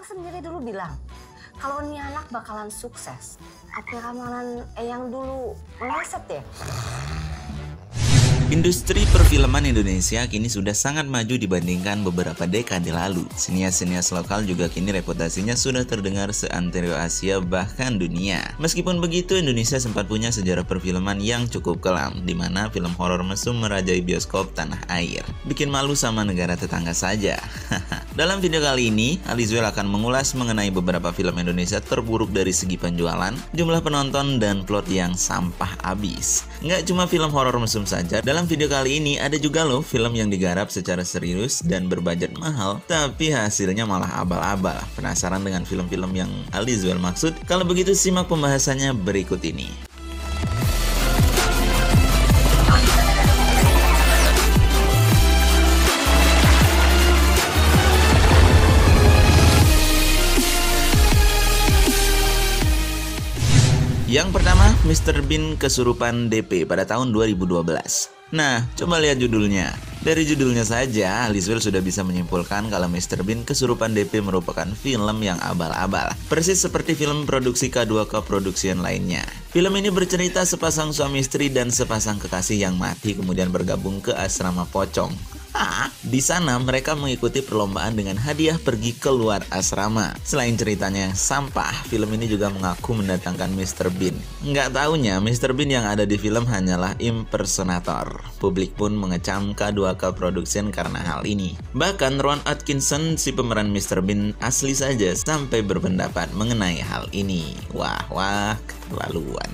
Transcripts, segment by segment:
sendiri dulu bilang kalau nih anak bakalan sukses. Apa ramalan Eyang dulu meleset ya? Industri perfilman Indonesia kini sudah sangat maju dibandingkan beberapa dekade lalu. Sinias-sinias lokal juga kini reputasinya sudah terdengar seantero Asia bahkan dunia. Meskipun begitu, Indonesia sempat punya sejarah perfilman yang cukup kelam, di mana film horor mesum merajai bioskop tanah air. Bikin malu sama negara tetangga saja. Dalam video kali ini, Alizwell akan mengulas mengenai beberapa film Indonesia terburuk dari segi penjualan, jumlah penonton, dan plot yang sampah abis. Nggak cuma film horor mesum saja, dalam video kali ini ada juga loh film yang digarap secara serius dan berbudget mahal, tapi hasilnya malah abal-abal. Penasaran dengan film-film yang Alizwell maksud? Kalau begitu simak pembahasannya berikut ini. Yang pertama, Mr. Bean Kesurupan DP pada tahun 2012. Nah, coba lihat judulnya. Dari judulnya saja, Alizwell sudah bisa menyimpulkan kalau Mr. Bean Kesurupan DP merupakan film yang abal-abal. Persis seperti film produksi K2K Production lainnya. Film ini bercerita sepasang suami istri dan sepasang kekasih yang mati kemudian bergabung ke asrama pocong. Di sana mereka mengikuti perlombaan dengan hadiah pergi keluar asrama. Selain ceritanya yang sampah, film ini juga mengaku mendatangkan Mr. Bean. Nggak taunya, Mr. Bean yang ada di film hanyalah impersonator. Publik pun mengecam K2K Production karena hal ini. Bahkan Rowan Atkinson, si pemeran Mr. Bean asli saja, sampai berpendapat mengenai hal ini. Wah, keterlaluan.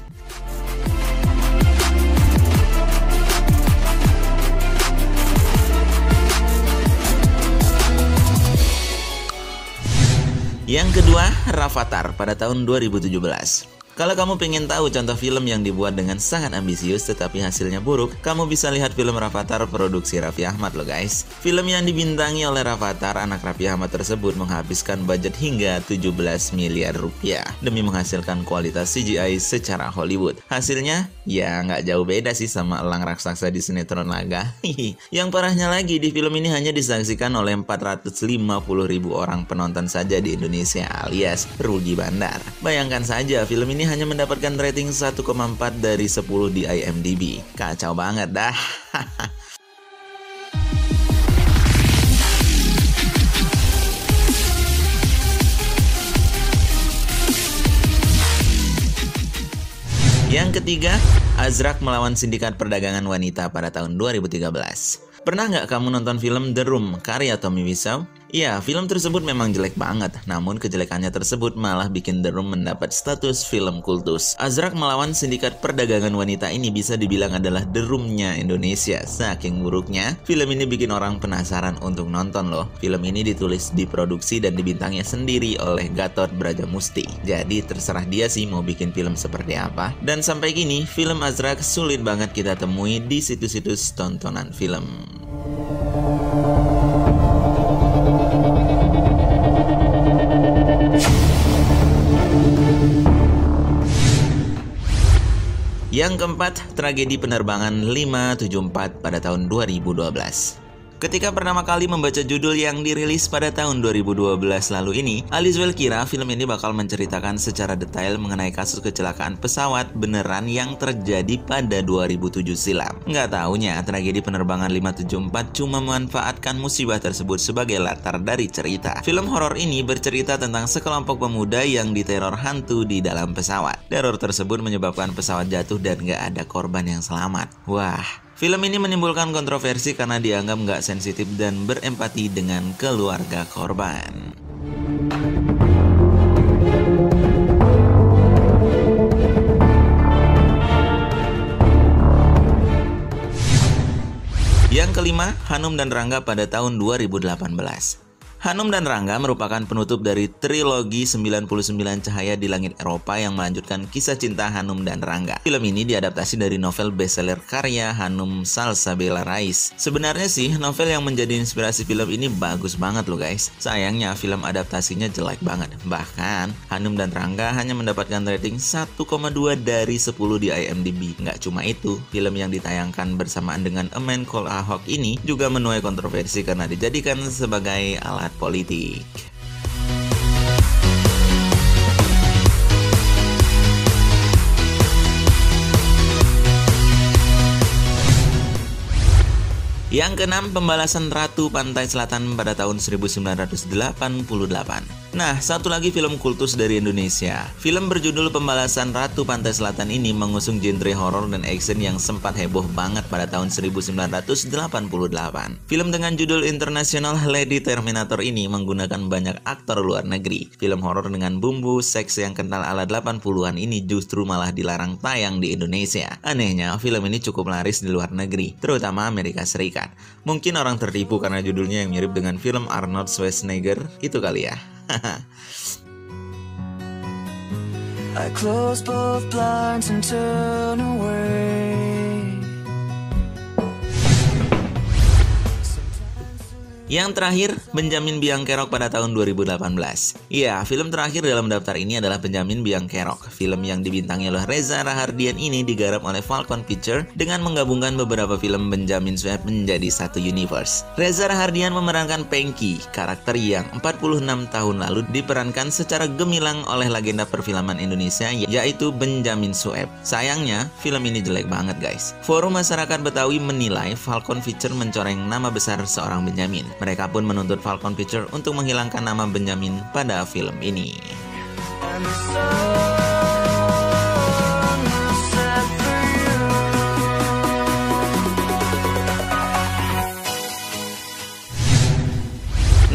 Yang kedua, Rafathar pada tahun 2017. Kalau kamu pengen tahu contoh film yang dibuat dengan sangat ambisius tetapi hasilnya buruk, kamu bisa lihat film Rafathar produksi Raffi Ahmad loh guys. Film yang dibintangi oleh Rafathar, anak Raffi Ahmad tersebut menghabiskan budget hingga 17 miliar rupiah demi menghasilkan kualitas CGI secara Hollywood. Hasilnya, ya nggak jauh beda sih sama elang raksasa di sinetron laga. Yang parahnya lagi, di film ini hanya disaksikan oleh 450.000 orang penonton saja di Indonesia alias rugi bandar. Bayangkan saja, film ini hanya mendapatkan rating 1,4 dari 10 di IMDb. Kacau banget dah. Yang ketiga, Azrak melawan Sindikat Perdagangan Wanita pada tahun 2013. Pernah nggak kamu nonton film The Room karya Tommy Wiseau? Ya, film tersebut memang jelek banget, namun kejelekannya tersebut malah bikin The Room mendapat status film kultus. Azrak melawan Sindikat Perdagangan Wanita ini bisa dibilang adalah The Room-nya Indonesia. Saking buruknya, film ini bikin orang penasaran untuk nonton loh. Film ini ditulis, diproduksi, dan dibintangnya sendiri oleh Gatot Brajamusti. Jadi terserah dia sih mau bikin film seperti apa. Dan sampai kini, film Azrak sulit banget kita temui di situs-situs tontonan film. Yang keempat, tragedi penerbangan 574 pada tahun 2012. Ketika pertama kali membaca judul yang dirilis pada tahun 2012 lalu ini, Alizwell kira film ini bakal menceritakan secara detail mengenai kasus kecelakaan pesawat beneran yang terjadi pada 2007 silam. Nggak taunya, tragedi penerbangan 574 cuma memanfaatkan musibah tersebut sebagai latar dari cerita. Film horor ini bercerita tentang sekelompok pemuda yang diteror hantu di dalam pesawat. Teror tersebut menyebabkan pesawat jatuh dan nggak ada korban yang selamat. Wah. Film ini menimbulkan kontroversi karena dianggap nggak sensitif dan berempati dengan keluarga korban. Yang kelima, Hanum dan Rangga pada tahun 2018. Hanum dan Rangga merupakan penutup dari trilogi 99 Cahaya di Langit Eropa yang melanjutkan kisah cinta Hanum dan Rangga. Film ini diadaptasi dari novel bestseller karya Hanum Salsabila Rais. Sebenarnya sih, novel yang menjadi inspirasi film ini bagus banget loh guys. Sayangnya film adaptasinya jelek banget. Bahkan, Hanum dan Rangga hanya mendapatkan rating 1,2 dari 10 di IMDb. Nggak cuma itu, film yang ditayangkan bersamaan dengan A Man Called Ahok ini juga menuai kontroversi karena dijadikan sebagai alat politik. Yang keenam, Pembalasan Ratu Pantai Selatan pada tahun 1988. Nah, satu lagi film kultus dari Indonesia. Film berjudul Pembalasan Ratu Pantai Selatan ini mengusung genre horor dan action yang sempat heboh banget pada tahun 1988. Film dengan judul internasional Lady Terminator ini menggunakan banyak aktor luar negeri. Film horor dengan bumbu seks yang kental ala 80-an ini justru malah dilarang tayang di Indonesia. Anehnya, film ini cukup laris di luar negeri, terutama Amerika Serikat. Mungkin orang tertipu karena judulnya yang mirip dengan film Arnold Schwarzenegger itu kali ya. I close both blinds and turn away. Yang terakhir, Benjamin Biangkerok pada tahun 2018. Iya, film terakhir dalam daftar ini adalah Benjamin Biangkerok. Film yang dibintangi oleh Reza Rahardian ini digarap oleh Falcon Pictures dengan menggabungkan beberapa film Benjamin Sueb menjadi satu universe. Reza Rahardian memerankan Pengki, karakter yang 46 tahun lalu diperankan secara gemilang oleh legenda perfilman Indonesia yaitu Benjamin Sueb. Sayangnya, film ini jelek banget guys. Forum masyarakat Betawi menilai Falcon Pictures mencoreng nama besar seorang Benjamin. Mereka pun menuntut Falcon Pictures untuk menghilangkan nama Benjamin pada film ini.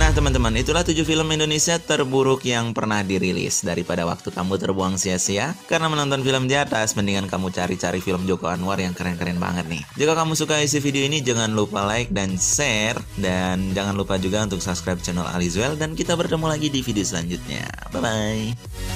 Nah teman-teman, itulah 7 film Indonesia terburuk yang pernah dirilis. Daripada waktu kamu terbuang sia-sia karena menonton film di atas, mendingan kamu cari-cari film Joko Anwar yang keren-keren banget nih. Jika kamu suka isi video ini, jangan lupa like dan share. Dan jangan lupa juga untuk subscribe channel Alizwell. Dan kita bertemu lagi di video selanjutnya. Bye-bye.